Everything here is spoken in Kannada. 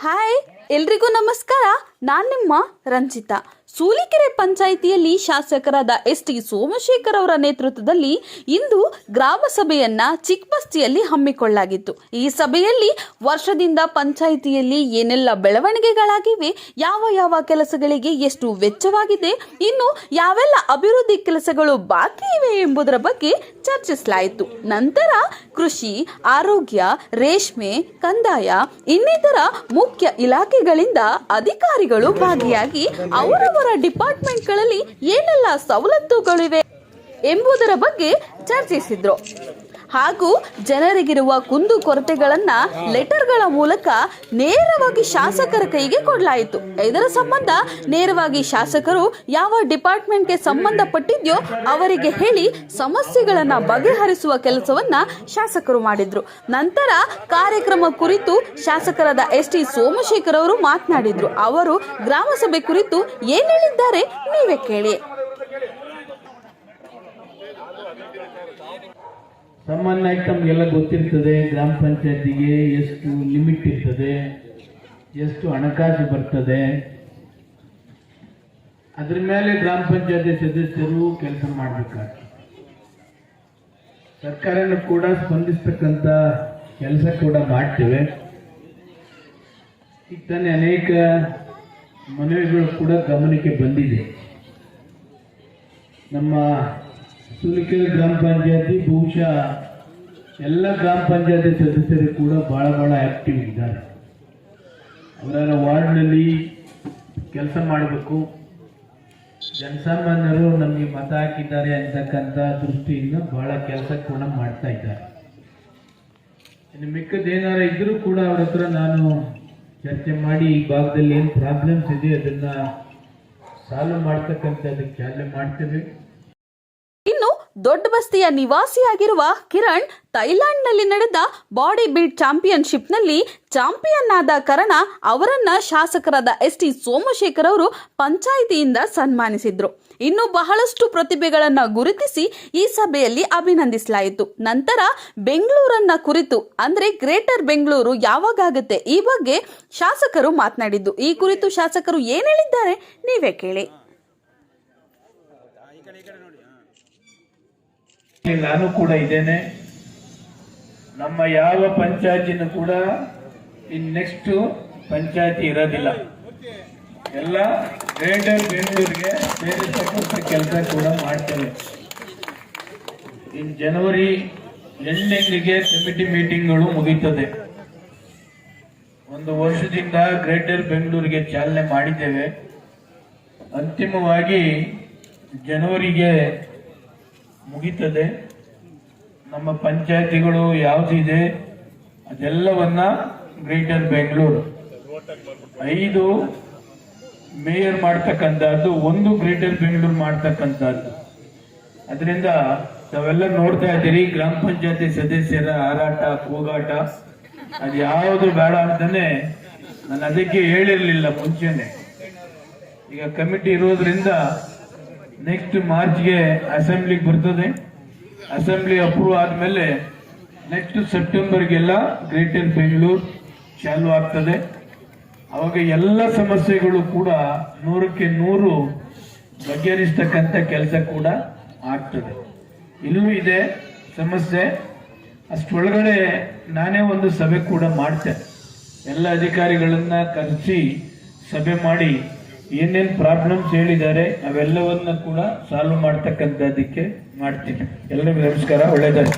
ಹಾಯ್ ಎಲ್ರಿಗೂ ನಮಸ್ಕಾರ. ನಾನು ನಿಮ್ಮ ರಂಜಿತಾ. ಸೂಲಿಕೆರೆ ಪಂಚಾಯಿತಿಯಲ್ಲಿ ಶಾಸಕರಾದ ಎಸ್.ಟಿ. ಸೋಮಶೇಖರ್ ಅವರ ನೇತೃತ್ವದಲ್ಲಿ ಇಂದು ಗ್ರಾಮ ಸಭೆಯನ್ನ ಚಿಕ್ಕಬಸ್ತಿಯಲ್ಲಿ ಹಮ್ಮಿಕೊಳ್ಳಲಾಗಿತ್ತು. ಈ ಸಭೆಯಲ್ಲಿ ವರ್ಷದಿಂದ ಪಂಚಾಯಿತಿಯಲ್ಲಿ ಏನೆಲ್ಲ ಬೆಳವಣಿಗೆಗಳಾಗಿವೆ, ಯಾವ ಕೆಲಸಗಳಿಗೆ ಎಷ್ಟು ವೆಚ್ಚವಾಗಿದೆ, ಇನ್ನು ಯಾವೆಲ್ಲ ಅಭಿವೃದ್ಧಿ ಕೆಲಸಗಳು ಬಾಕಿ ಇವೆ ಎಂಬುದರ ಬಗ್ಗೆ ಚರ್ಚಿಸಲಾಯಿತು. ನಂತರ ಕೃಷಿ, ಆರೋಗ್ಯ, ರೇಷ್ಮೆ, ಕಂದಾಯ ಇನ್ನಿತರ ಮುಖ್ಯ ಇಲಾಖೆಗಳಿಂದ ಅಧಿಕಾರಿಗಳು ಭಾಗಿಯಾಗಿ ಅವರವರ ಡಿಪಾರ್ಟ್ಮೆಂಟ್ಗಳಲ್ಲಿ ಏನೆಲ್ಲ ಸವಲತ್ತುಗಳಿವೆ ಎಂಬುದರ ಬಗ್ಗೆ ಚರ್ಚಿಸಿದ್ರು. ಹಾಗೂ ಜನರಿಗಿರುವ ಕುಂದು ಕೊರತೆಗಳನ್ನ ಲೆಟರ್ಗಳ ಮೂಲಕ ನೇರವಾಗಿ ಶಾಸಕರ ಕೈಗೆ ಕೊಡಲಾಯಿತು. ಇದರ ಸಂಬಂಧ ನೇರವಾಗಿ ಶಾಸಕರು ಯಾವ ಡಿಪಾರ್ಟ್ಮೆಂಟ್ಗೆ ಸಂಬಂಧಪಟ್ಟಿದ್ಯೋ ಅವರಿಗೆ ಹೇಳಿ ಸಮಸ್ಯೆಗಳನ್ನ ಬಗೆಹರಿಸುವ ಕೆಲಸವನ್ನ ಶಾಸಕರು ಮಾಡಿದ್ರು. ನಂತರ ಕಾರ್ಯಕ್ರಮ ಕುರಿತು ಶಾಸಕರಾದ ಎಸ್.ಟಿ. ಸೋಮಶೇಖರ್ ಅವರು ಮಾತನಾಡಿದ್ರು. ಅವರು ಗ್ರಾಮ ಸಭೆ ಕುರಿತು ಏನ್ ಹೇಳಿದ್ದಾರೆ ನೀವೇ ಕೇಳಿ. ಸಾಮಾನ್ಯವಾಗಿ ತಮಗೆಲ್ಲ ಗೊತ್ತಿರ್ತದೆ, ಗ್ರಾಮ ಪಂಚಾಯತಿಗೆ ಎಷ್ಟು ಲಿಮಿಟ್ ಇರ್ತದೆ, ಎಷ್ಟು ಹಣಕಾಸು ಬರ್ತದೆ, ಅದ್ರ ಮೇಲೆ ಗ್ರಾಮ ಪಂಚಾಯತಿ ಸದಸ್ಯರು ಕೆಲಸ ಮಾಡಬೇಕಾಗ್ತದೆ. ಸರ್ಕಾರನೂ ಕೂಡ ಸ್ಪಂದಿಸ್ತಕ್ಕಂಥ ಕೆಲಸ ಕೂಡ ಮಾಡ್ತೇವೆ. ಈಗ ತಾನೇ ಅನೇಕ ಮನವಿಗಳು ಕೂಡ ಗಮನಕ್ಕೆ ಬಂದಿದೆ. ನಮ್ಮ ಸೂಲಿಕೆರೆ ಗ್ರಾಮ ಪಂಚಾಯತಿ ಬಹುಶಃ ಎಲ್ಲ ಗ್ರಾಮ ಪಂಚಾಯತಿ ಸದಸ್ಯರು ಕೂಡ ಬಹಳ ಆಕ್ಟಿವ್ ಇದ್ದಾರೆ. ಅವರ ವಾರ್ಡ್ನಲ್ಲಿ ಕೆಲಸ ಮಾಡಬೇಕು, ಜನಸಾಮಾನ್ಯರು ನಮಗೆ ಮತ ಹಾಕಿದ್ದಾರೆ ಅಂತಕ್ಕಂಥ ದೃಷ್ಟಿಯಿಂದ ಬಹಳ ಕೆಲಸ ಕೂಡ ಮಾಡ್ತಾ ಇದ್ದಾರೆ. ಇನ್ನು ಮಿಕ್ಕದೇನಾರ ಇದ್ರೂ ಕೂಡ ಅವ್ರ ಹತ್ರ ನಾನು ಚರ್ಚೆ ಮಾಡಿ ಈ ಭಾಗದಲ್ಲಿ ಏನು ಪ್ರಾಬ್ಲಮ್ಸ್ ಇದೆ ಅದನ್ನ ಸಾಲ್ವ್ ಮಾಡ್ತಕ್ಕಂಥದ್ದಕ್ಕೆ ಚಾಲನೆ ಮಾಡ್ತೇವೆ. ದೊಡ್ಡ ಬಸ್ತಿಯ ನಿವಾಸಿಯಾಗಿರುವ ಕಿರಣ್ ಥೈಲ್ಯಾಂಡ್ನಲ್ಲಿ ನಡೆದ ಬಾಡಿ ಬಿಲ್ಡ್ ಚಾಂಪಿಯನ್ಶಿಪ್ನಲ್ಲಿ ಚಾಂಪಿಯನ್ ಆದ ಕಾರಣ ಅವರನ್ನ ಶಾಸಕರಾದ ಎಸ್.ಟಿ. ಸೋಮಶೇಖರ್ ಅವರು ಪಂಚಾಯಿತಿಯಿಂದ ಸನ್ಮಾನಿಸಿದ್ರು. ಇನ್ನು ಬಹಳಷ್ಟು ಪ್ರತಿಭೆಗಳನ್ನ ಗುರುತಿಸಿ ಈ ಸಭೆಯಲ್ಲಿ ಅಭಿನಂದಿಸಲಾಯಿತು. ನಂತರ ಬೆಂಗಳೂರನ್ನ ಕುರಿತು ಅಂದ್ರೆ ಗ್ರೇಟರ್ ಬೆಂಗಳೂರು ಯಾವಾಗುತ್ತೆ ಈ ಬಗ್ಗೆ ಶಾಸಕರು ಮಾತನಾಡಿದ್ದು. ಈ ಕುರಿತು ಶಾಸಕರು ಏನ್ ಹೇಳಿದ್ದಾರೆ ನೀವೇ ಕೇಳಿ. ನಾನು ಕೂಡ ಇದ್ದೇನೆ. ನಮ್ಮ ಯಾವ ಪಂಚಾಯತಿನೂ ಕೂಡ ಇನ್ ನೆಕ್ಸ್ಟ್ ಪಂಚಾಯತಿ ಇರೋದಿಲ್ಲ. ಎಲ್ಲ ಗ್ರೇಟರ್ ಬೆಂಗಳೂರಿಗೆ ಸೇರಿಸತಕ್ಕಂಥ ಕೆಲಸ ಕೂಡ ಮಾಡ್ತೇವೆ. ಇನ್ ಜನವರಿ ಎಂಡಿಂಗ್ಗೆ ಕಮಿಟಿ ಮೀಟಿಂಗ್ಗಳು ಮುಗೀತದೆ. ಒಂದು ವರ್ಷದಿಂದ ಗ್ರೇಟರ್ ಬೆಂಗಳೂರಿಗೆ ಚಾಲನೆ ಮಾಡಿದ್ದೇವೆ. ಅಂತಿಮವಾಗಿ ಜನವರಿಗೆ ಮುಗೀತದೆ. ನಮ್ಮ ಪಂಚಾಯತಿಗಳು ಯಾವುದಿದೆ ಅದೆಲ್ಲವನ್ನ ಗ್ರೇಟರ್ ಬೆಂಗಳೂರು 5 ಮೇಯರ್ ಮಾಡ್ತಕ್ಕಂಥದ್ದು, 1 ಗ್ರೇಟರ್ ಬೆಂಗಳೂರು ಮಾಡ್ತಕ್ಕಂಥದ್ದು. ಅದರಿಂದ ತಾವೆಲ್ಲ ನೋಡ್ತಾ ಇದ್ದೀರಿ ಗ್ರಾಮ ಪಂಚಾಯತಿ ಸದಸ್ಯರ ಹಾರಾಟ ಕೂಗಾಟ ಅದು ಯಾವುದು ಬೇಡ ಅಂತಾನೆ ನಾನು ಅದಕ್ಕೆ ಹೇಳಿರ್ಲಿಲ್ಲ ಮುಂಚೆನೆ. ಈಗ ಕಮಿಟಿ ಇರೋದ್ರಿಂದ ನೆಕ್ಸ್ಟ್ ಮಾರ್ಚ್ಗೆ ಅಸೆಂಬ್ಲಿಗೆ ಬರ್ತದೆ. ಅಸೆಂಬ್ಲಿ ಅಪ್ರೂವ್ ಆದ್ಮೇಲೆ ನೆಕ್ಸ್ಟ್ ಸೆಪ್ಟೆಂಬರ್ಗೆಲ್ಲ ಗ್ರೇಟರ್ ಬೆಂಗಳೂರು ಚಾಲು ಆಗ್ತದೆ. ಅವಾಗ ಎಲ್ಲ ಸಮಸ್ಯೆಗಳು ಕೂಡ 100ಕ್ಕೆ 100 ಬಗೆಹರಿಸ್ತಕ್ಕಂಥ ಕೆಲಸ ಕೂಡ ಆಗ್ತದೆ. ಇಲ್ಲೂ ಇದೆ ಸಮಸ್ಯೆ. ಅಷ್ಟೊಳಗಡೆ ನಾನೇ ಒಂದು ಸಭೆ ಕೂಡ ಮಾಡ್ತೇನೆ. ಎಲ್ಲ ಅಧಿಕಾರಿಗಳನ್ನ ಕರೆಸಿ ಸಭೆ ಮಾಡಿ ಏನೇನು ಪ್ರಾಬ್ಲಮ್ಸ್ ಹೇಳಿದ್ದಾರೆ ಅವೆಲ್ಲವನ್ನ ಕೂಡ ಸಾಲ್ವ್ ಮಾಡ್ತಕ್ಕಂಥದ್ದಕ್ಕೆ ಮಾಡ್ತೀನಿ. ಎಲ್ಲರಿಗೂ ನಮಸ್ಕಾರ, ಒಳ್ಳೆಯದಾಗಿ.